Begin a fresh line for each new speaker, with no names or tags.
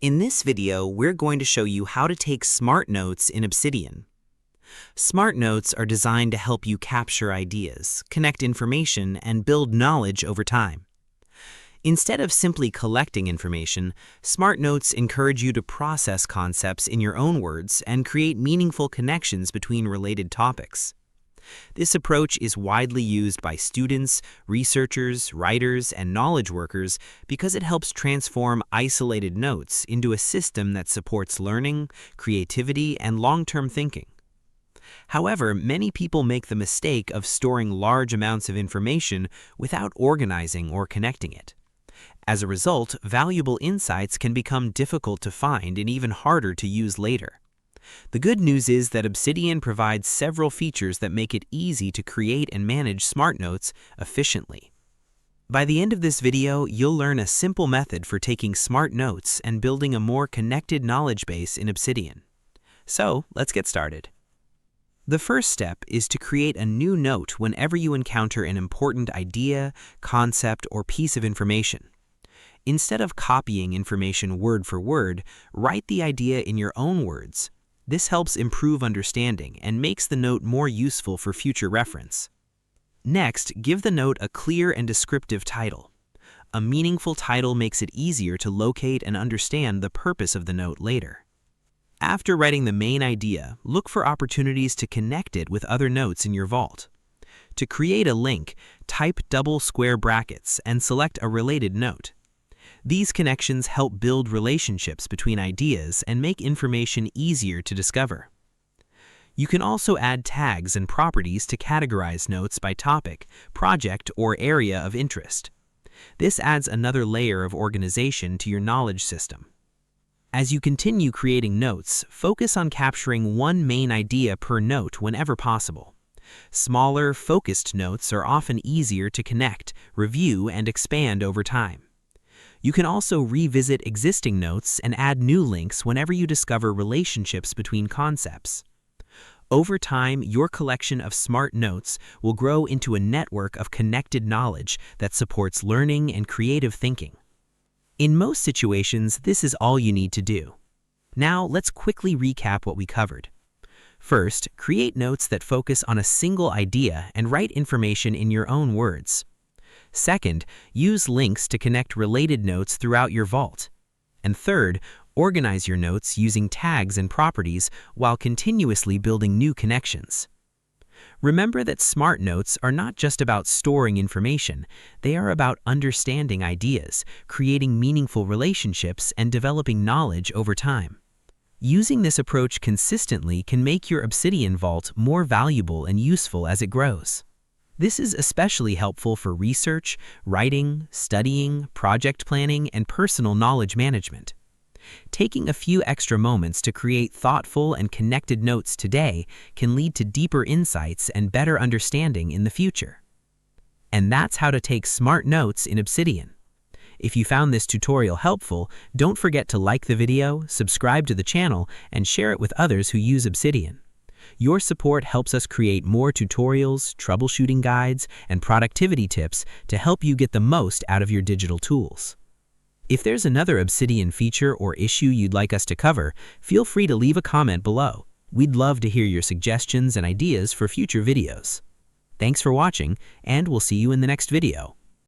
In this video, we're going to show you how to take Smart Notes in Obsidian. Smart Notes are designed to help you capture ideas, connect information, and build knowledge over time. Instead of simply collecting information, Smart Notes encourage you to process concepts in your own words and create meaningful connections between related topics. This approach is widely used by students, researchers, writers, and knowledge workers because it helps transform isolated notes into a system that supports learning, creativity, and long-term thinking. However, many people make the mistake of storing large amounts of information without organizing or connecting it. As a result, valuable insights can become difficult to find and even harder to use later. The good news is that Obsidian provides several features that make it easy to create and manage Smart Notes efficiently. By the end of this video, you'll learn a simple method for taking Smart Notes and building a more connected knowledge base in Obsidian. So, let's get started. The first step is to create a new note whenever you encounter an important idea, concept, or piece of information. Instead of copying information word for word, write the idea in your own words. This helps improve understanding and makes the note more useful for future reference. Next, give the note a clear and descriptive title. A meaningful title makes it easier to locate and understand the purpose of the note later. After writing the main idea, look for opportunities to connect it with other notes in your vault. To create a link, type double square brackets and select a related note. These connections help build relationships between ideas and make information easier to discover. You can also add tags and properties to categorize notes by topic, project, or area of interest. This adds another layer of organization to your knowledge system. As you continue creating notes, focus on capturing one main idea per note whenever possible. Smaller, focused notes are often easier to connect, review, and expand over time. You can also revisit existing notes and add new links whenever you discover relationships between concepts. Over time, your collection of Smart Notes will grow into a network of connected knowledge that supports learning and creative thinking. In most situations, this is all you need to do. Now, let's quickly recap what we covered. First, create notes that focus on a single idea and write information in your own words. Second, use links to connect related notes throughout your vault. And third, organize your notes using tags and properties while continuously building new connections. Remember that Smart Notes are not just about storing information, they are about understanding ideas, creating meaningful relationships, and developing knowledge over time. Using this approach consistently can make your Obsidian vault more valuable and useful as it grows. This is especially helpful for research, writing, studying, project planning, and personal knowledge management. Taking a few extra moments to create thoughtful and connected notes today can lead to deeper insights and better understanding in the future. And that's how to take Smart Notes in Obsidian. If you found this tutorial helpful, don't forget to like the video, subscribe to the channel, and share it with others who use Obsidian. Your support helps us create more tutorials, troubleshooting guides, and productivity tips to help you get the most out of your digital tools. If there's another Obsidian feature or issue you'd like us to cover, feel free to leave a comment below. We'd love to hear your suggestions and ideas for future videos. Thanks for watching, and we'll see you in the next video.